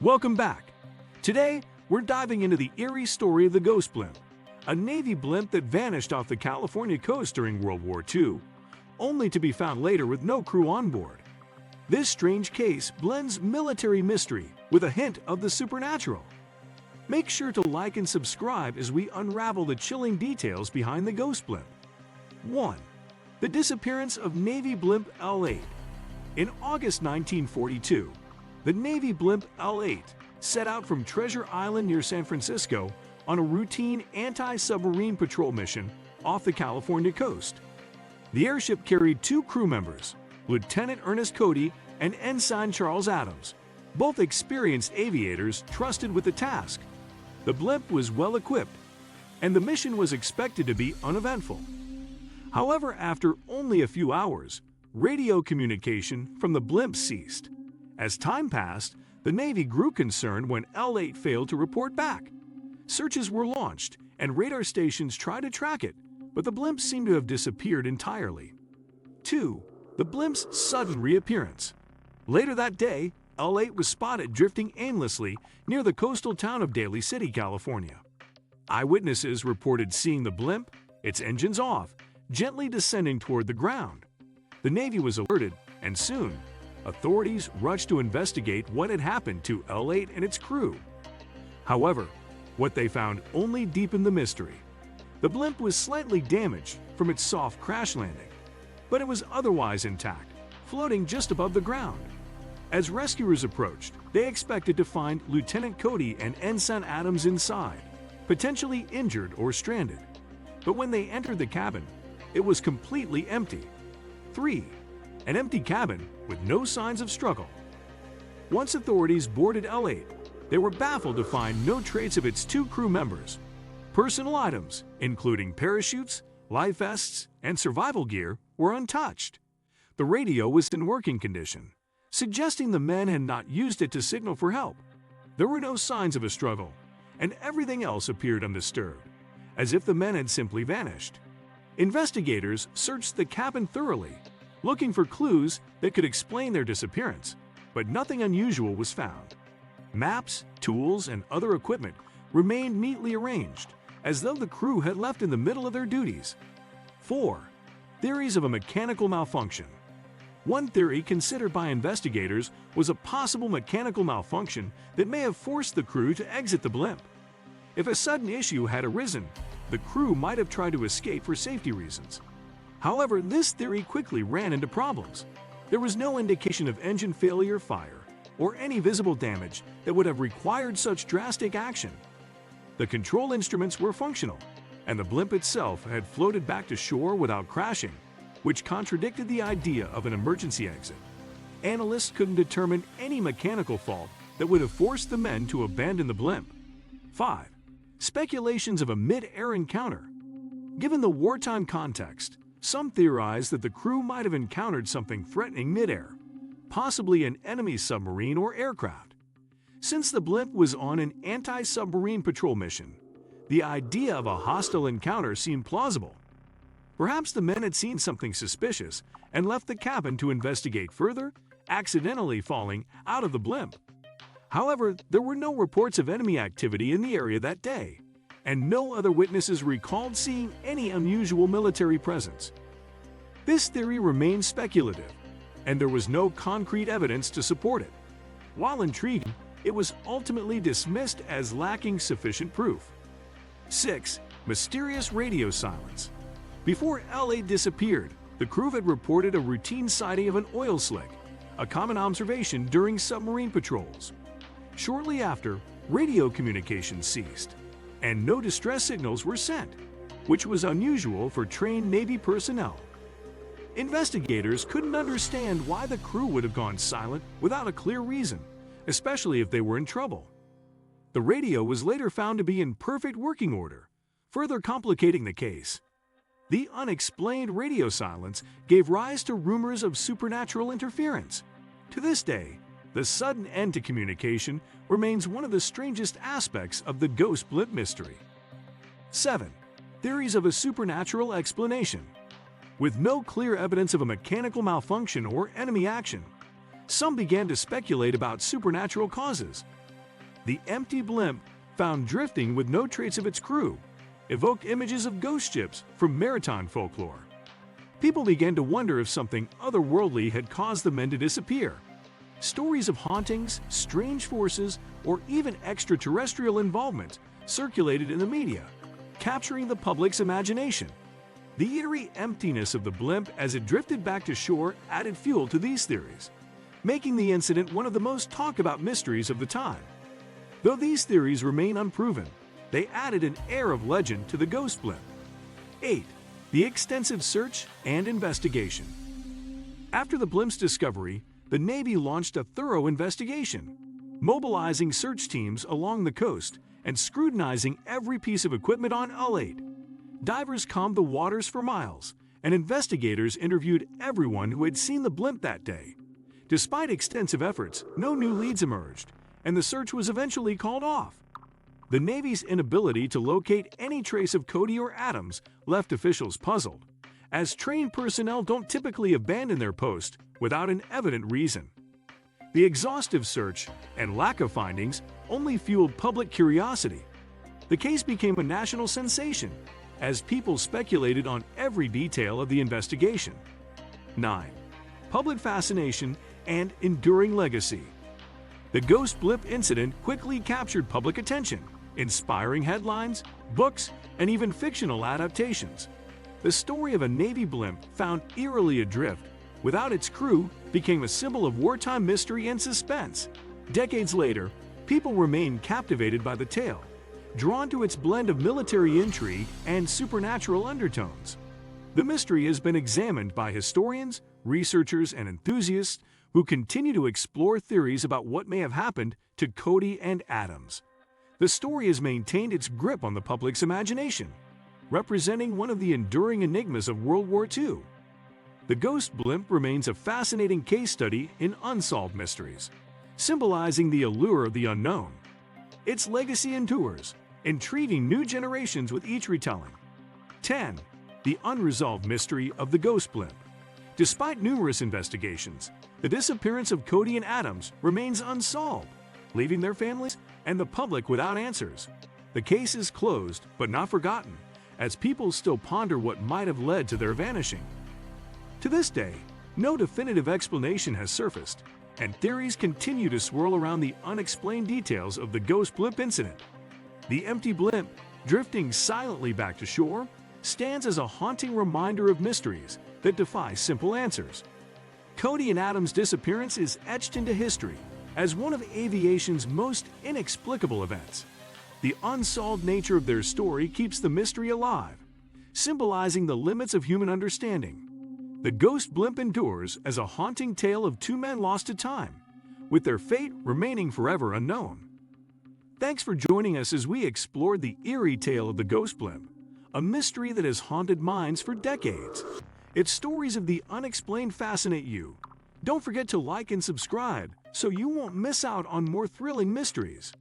Welcome back. Today, we're diving into the eerie story of the Ghost Blimp, a Navy blimp that vanished off the California coast during World War II, only to be found later with no crew on board. This strange case blends military mystery with a hint of the supernatural. Make sure to like and subscribe as we unravel the chilling details behind the Ghost Blimp. 1. The disappearance of Navy blimp L8. In August 1942, the Navy blimp L8 set out from Treasure Island near San Francisco on a routine anti-submarine patrol mission off the California coast. The airship carried two crew members, Lieutenant Ernest Cody and Ensign Charles Adams, both experienced aviators trusted with the task. The blimp was well equipped, and the mission was expected to be uneventful. However, after only a few hours, radio communication from the blimp ceased. As time passed, the Navy grew concerned when L8 failed to report back. Searches were launched, and radar stations tried to track it, but the blimp seemed to have disappeared entirely. 2. The blimp's sudden reappearance. Later that day, L8 was spotted drifting aimlessly near the coastal town of Daly City, California. Eyewitnesses reported seeing the blimp, its engines off, gently descending toward the ground. The Navy was alerted, and soon, authorities rushed to investigate what had happened to L8 and its crew. However, what they found only deepened the mystery. The blimp was slightly damaged from its soft crash landing, but it was otherwise intact, floating just above the ground. As rescuers approached, they expected to find Lieutenant Cody and Ensign Adams inside, potentially injured or stranded. But when they entered the cabin, it was completely empty. 3. An empty cabin with no signs of struggle. Once authorities boarded L8, they were baffled to find no trace of its two crew members. Personal items, including parachutes, life vests, and survival gear, were untouched. The radio was in working condition, suggesting the men had not used it to signal for help. There were no signs of a struggle, and everything else appeared undisturbed, as if the men had simply vanished. Investigators searched the cabin thoroughly, looking for clues that could explain their disappearance, but nothing unusual was found. Maps, tools, and other equipment remained neatly arranged, as though the crew had left in the middle of their duties. 4. Theories of a mechanical malfunction. One theory considered by investigators was a possible mechanical malfunction that may have forced the crew to exit the blimp. If a sudden issue had arisen, the crew might have tried to escape for safety reasons. However, this theory quickly ran into problems. There was no indication of engine failure, fire, or any visible damage that would have required such drastic action. The control instruments were functional, and the blimp itself had floated back to shore without crashing, which contradicted the idea of an emergency exit. Analysts couldn't determine any mechanical fault that would have forced the men to abandon the blimp. 5. Speculations of a mid-air encounter. Given the wartime context, some theorize that the crew might have encountered something threatening mid-air, possibly an enemy submarine or aircraft. Since the blimp was on an anti-submarine patrol mission, the idea of a hostile encounter seemed plausible. Perhaps the men had seen something suspicious and left the cabin to investigate further, accidentally falling out of the blimp. However, there were no reports of enemy activity in the area that day, and no other witnesses recalled seeing any unusual military presence. This theory remained speculative, and there was no concrete evidence to support it. While intriguing, it was ultimately dismissed as lacking sufficient proof. 6. Mysterious radio silence. Before L8 disappeared, the crew had reported a routine sighting of an oil slick, a common observation during submarine patrols. Shortly after, radio communication ceased, and no distress signals were sent, which was unusual for trained Navy personnel. Investigators couldn't understand why the crew would have gone silent without a clear reason, especially if they were in trouble. The radio was later found to be in perfect working order, further complicating the case. The unexplained radio silence gave rise to rumors of supernatural interference. To this day, the sudden end to communication remains one of the strangest aspects of the Ghost Blimp mystery. 7. Theories of a supernatural explanation. With no clear evidence of a mechanical malfunction or enemy action, some began to speculate about supernatural causes. The empty blimp, found drifting with no trace of its crew, evoked images of ghost ships from maritime folklore. People began to wonder if something otherworldly had caused the men to disappear. Stories of hauntings, strange forces, or even extraterrestrial involvement circulated in the media, capturing the public's imagination. The eerie emptiness of the blimp as it drifted back to shore added fuel to these theories, making the incident one of the most talked about mysteries of the time. Though these theories remain unproven, they added an air of legend to the ghost blimp. 8. The extensive search and investigation. After the blimp's discovery, the Navy launched a thorough investigation, mobilizing search teams along the coast and scrutinizing every piece of equipment on Hull 8. Divers combed the waters for miles, and investigators interviewed everyone who had seen the blimp that day. Despite extensive efforts, no new leads emerged, and the search was eventually called off. The Navy's inability to locate any trace of Cody or Adams left officials puzzled, as trained personnel don't typically abandon their post without an evident reason. The exhaustive search and lack of findings only fueled public curiosity. The case became a national sensation, as people speculated on every detail of the investigation. 9. Public fascination and enduring legacy. The Ghost Blimp incident quickly captured public attention, inspiring headlines, books, and even fictional adaptations. The story of a Navy blimp found eerily adrift without its crew became a symbol of wartime mystery and suspense. Decades later, people remain captivated by the tale, drawn to its blend of military intrigue and supernatural undertones. The mystery has been examined by historians, researchers, and enthusiasts who continue to explore theories about what may have happened to Cody and Adams. The story has maintained its grip on the public's imagination, representing one of the enduring enigmas of World War II. The Ghost Blimp remains a fascinating case study in unsolved mysteries, symbolizing the allure of the unknown. Its legacy endures, intriguing new generations with each retelling. 10. The unresolved mystery of the Ghost Blimp. Despite numerous investigations, the disappearance of Cody and Adams remains unsolved, leaving their families and the public without answers. The case is closed but not forgotten, as people still ponder what might have led to their vanishing. To this day, no definitive explanation has surfaced, and theories continue to swirl around the unexplained details of the Ghost Blimp incident. The empty blimp, drifting silently back to shore, stands as a haunting reminder of mysteries that defy simple answers. Cody and Adams' disappearance is etched into history as one of aviation's most inexplicable events. The unsolved nature of their story keeps the mystery alive, symbolizing the limits of human understanding. The Ghost Blimp endures as a haunting tale of two men lost to time, with their fate remaining forever unknown. Thanks for joining us as we explored the eerie tale of the Ghost Blimp, a mystery that has haunted minds for decades. Its stories of the unexplained fascinate you. Don't forget to like and subscribe so you won't miss out on more thrilling mysteries.